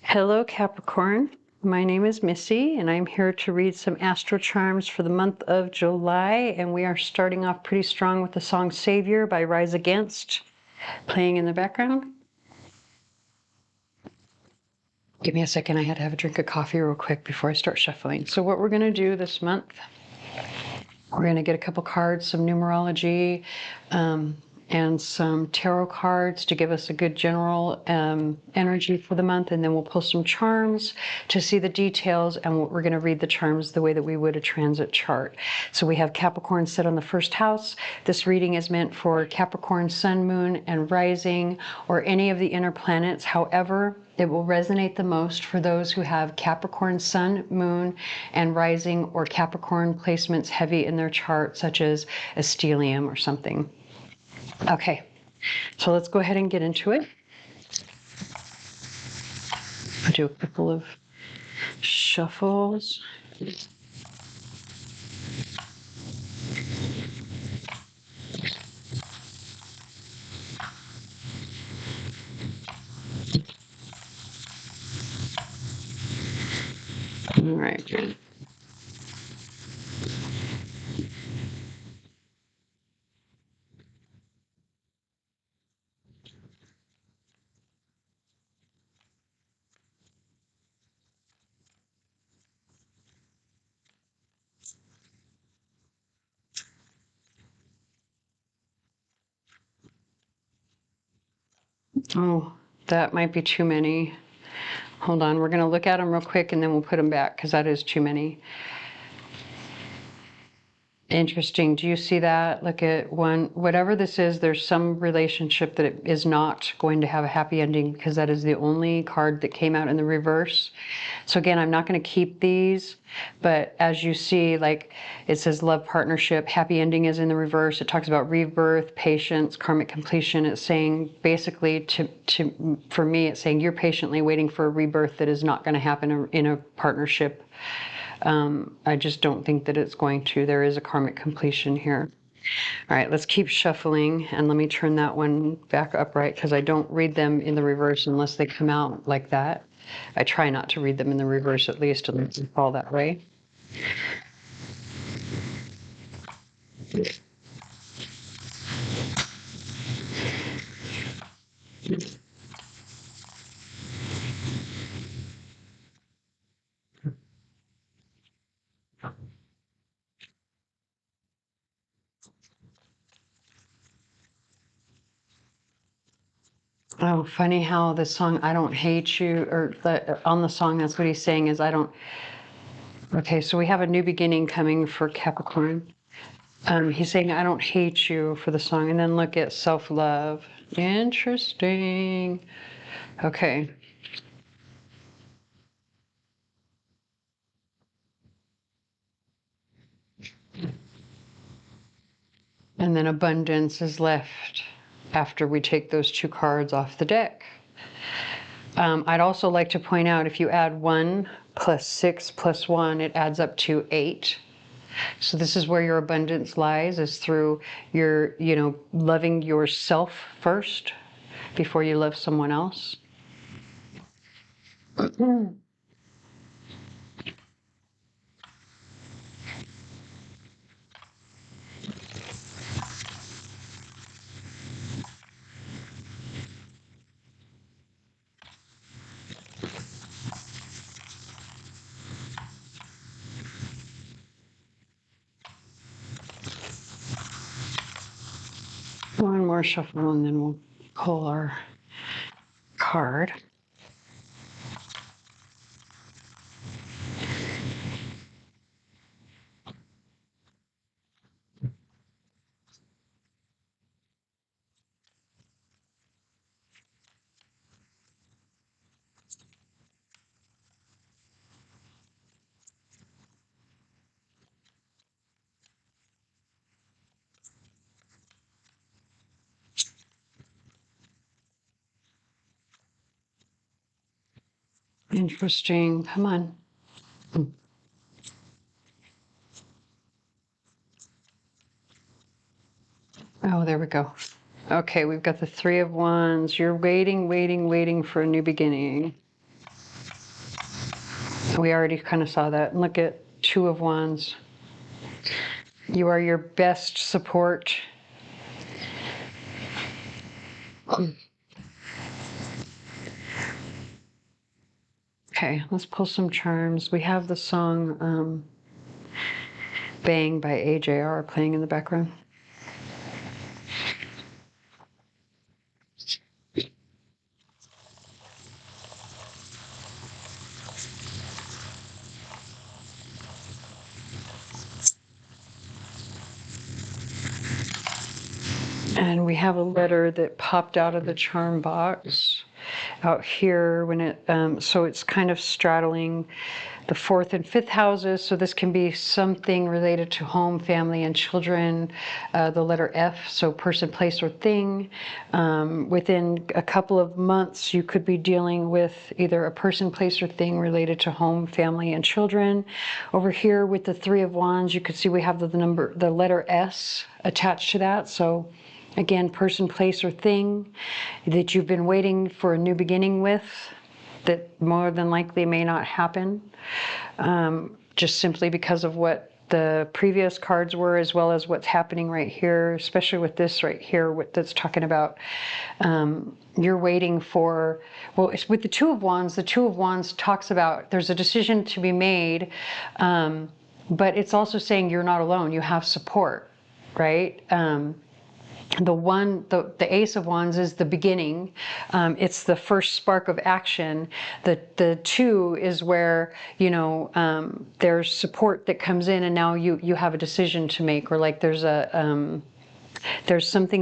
Hello, Capricorn. My name is Missy, and I'm here to read some astro charms for the month of July. And we are starting off pretty strong with the song Savior by Rise Against, playing in the background. Give me a second. I had to have a drink of coffee real quick before I start shuffling. So what we're going to do this month, we're going to get a couple cards, some numerology, and some tarot cards to give us a good general energy for the month. And then we'll pull some charms to see the details, and we're going to read the charms the way that we would a transit chart. So we have Capricorn set on the first house. This reading is meant for Capricorn, Sun, Moon, and Rising, or any of the inner planets. However, it will resonate the most for those who have Capricorn, Sun, Moon, and Rising, or Capricorn placements heavy in their chart, such as a stellium or something. Okay, so let's go ahead and get into it. I'll do a couple of shuffles. All right. Oh, that might be too many. Hold on, we're going to look at them real quick and then we'll put them back because that is too many. Interesting. Do you see that? Look at one. Whatever this is, there's some relationship that it is not going to have a happy ending because that is the only card that came out in the reverse. So again, I'm not going to keep these, but as you see, like it says love, partnership, happy ending is in the reverse. It talks about rebirth, patience, karmic completion. It's saying basically for me, it's saying you're patiently waiting for a rebirth that is not going to happen in a partnership. I just don't think that it's going to. There is a karmic completion here. All right, let's keep shuffling, and let me turn that one back upright because I don't read them in the reverse unless they come out like that. I try not to read them in the reverse, at least, unless they fall that way. Oh, funny how the song "I Don't Hate You," or on the song, that's what he's saying is I don't. Okay, so we have a new beginning coming for Capricorn. He's saying I don't hate you for the song, and then look at self-love. Interesting. Okay. And then abundance is left after we take those two cards off the deck. I'd also like to point out if you add 1 plus 6 plus 1, it adds up to 8. So this is where your abundance lies, is through your, loving yourself first before you love someone else. One more shuffle and then we'll pull our card. Interesting. Come on. Oh, there we go. Okay, we've got the 3 of Wands. You're waiting, waiting, waiting for a new beginning. We already kind of saw that. And look at Two of Wands. You are your best support. Okay, let's pull some charms. We have the song Bang by AJR playing in the background. And we have a letter that popped out of the charm box out here when it, so it's kind of straddling the 4th and 5th houses. So this can be something related to home, family, and children. The letter F, so person, place, or thing. Within a couple of months, you could be dealing with either a person, place, or thing related to home, family, and children. Over here with the 3 of Wands, you could see we have the letter S attached to that. So again, person, place, or thing that you've been waiting for a new beginning with, that more than likely may not happen, just simply because of what the previous cards were, as well as what's happening right here, especially with this right here, that's talking about you're waiting for, well, it's with the 2 of Wands. The 2 of Wands talks about there's a decision to be made, but it's also saying you're not alone. You have support, right? The Ace of Wands is the beginning. It's the first spark of action. The 2 is where, you know, there's support that comes in, and now you have a decision to make, or like there's something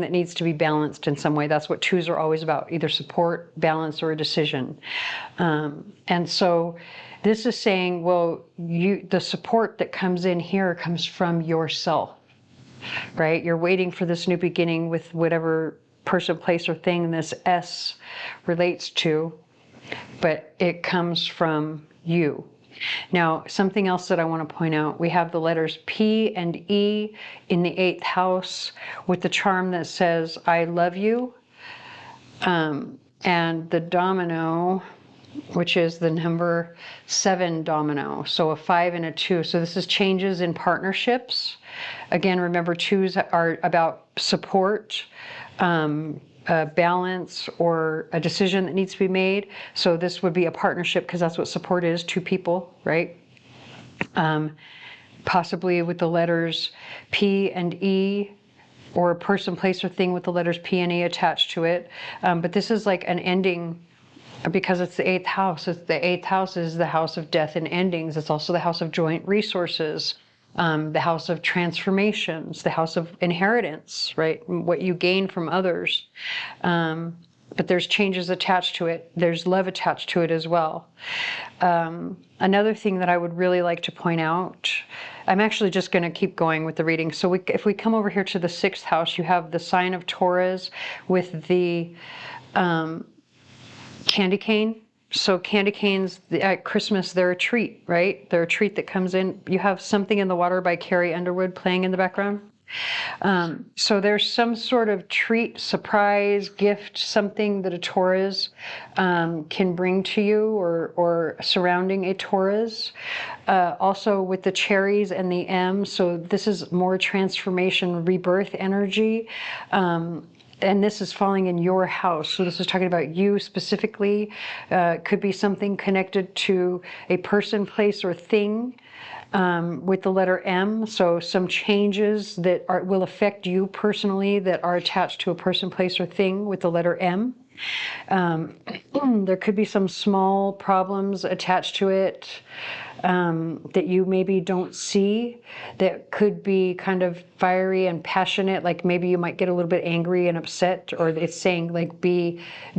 that needs to be balanced in some way. That's what 2s are always about, either support, balance, or a decision. And so this is saying, well, the support that comes in here comes from yourself. Right? You're waiting for this new beginning with whatever person, place, or thing this S relates to, but it comes from you. Now, something else that I want to point out, we have the letters P and E in the 8th house with the charm that says, I love you. And the domino, which is the number 7 domino. So a 5 and a 2. So this is changes in partnerships. Again, remember 2s are about support, balance, or a decision that needs to be made. So this would be a partnership, because that's what support is, 2 people, right? Possibly with the letters P and E, or a person, place, or thing with the letters P and E attached to it. But this is like an ending, because it's the 8th house. The 8th house is the house of death and endings. It's also the house of joint resources, the house of transformations, the house of inheritance, right? What you gain from others. But there's changes attached to it. There's love attached to it as well. Another thing that I would really like to point out, I'm actually just going to keep going with the reading. So if we come over here to the 6th house, you have the sign of Taurus with the candy cane. So candy canes at Christmas, they're a treat, right? They're a treat that comes in. You have Something in the Water by Carrie Underwood playing in the background. So there's some sort of treat, surprise, gift, something that a Taurus can bring to you, or surrounding a Taurus. Also with the cherries and the M, so this is more transformation, rebirth energy. And this is falling in your house. So this is talking about you specifically. Could be something connected to a person, place, or thing with the letter M. So some changes that will affect you personally that are attached to a person, place, or thing with the letter M. There could be some small problems attached to it that you maybe don't see, that could be kind of fiery and passionate. Like maybe you might get a little bit angry and upset, or it's saying like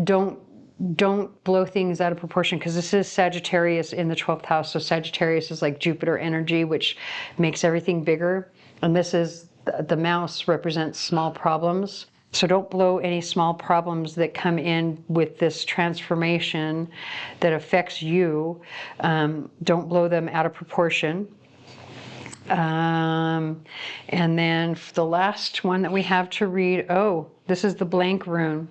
don't blow things out of proportion, because this is Sagittarius in the 12th house. So Sagittarius is like Jupiter energy, which makes everything bigger. And this is the mouse represents small problems. So don't blow any small problems that come in with this transformation that affects you. Don't blow them out of proportion. And then the last one that we have to read, this is the blank rune.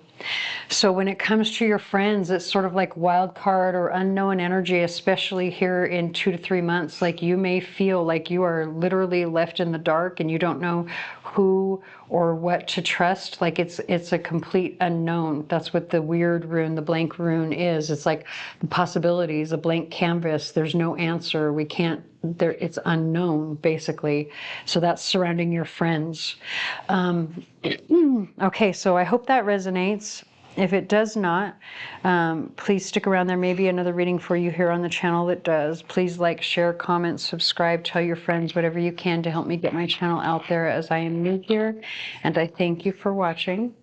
So when it comes to your friends, it's sort of like wild card or unknown energy, especially here in 2 to 3 months. Like you may feel like you are literally left in the dark and you don't know who or what to trust. Like it's a complete unknown. That's what the weird rune, the blank rune is. It's like the possibilities, a blank canvas. There's no answer. We can't, there, it's unknown basically. So that's surrounding your friends. Okay, so I hope that resonates. If it does not, please stick around. There may be another reading for you here on the channel that does. Please like, share, comment, subscribe, tell your friends, whatever you can to help me get my channel out there, as I am new here. And I thank you for watching.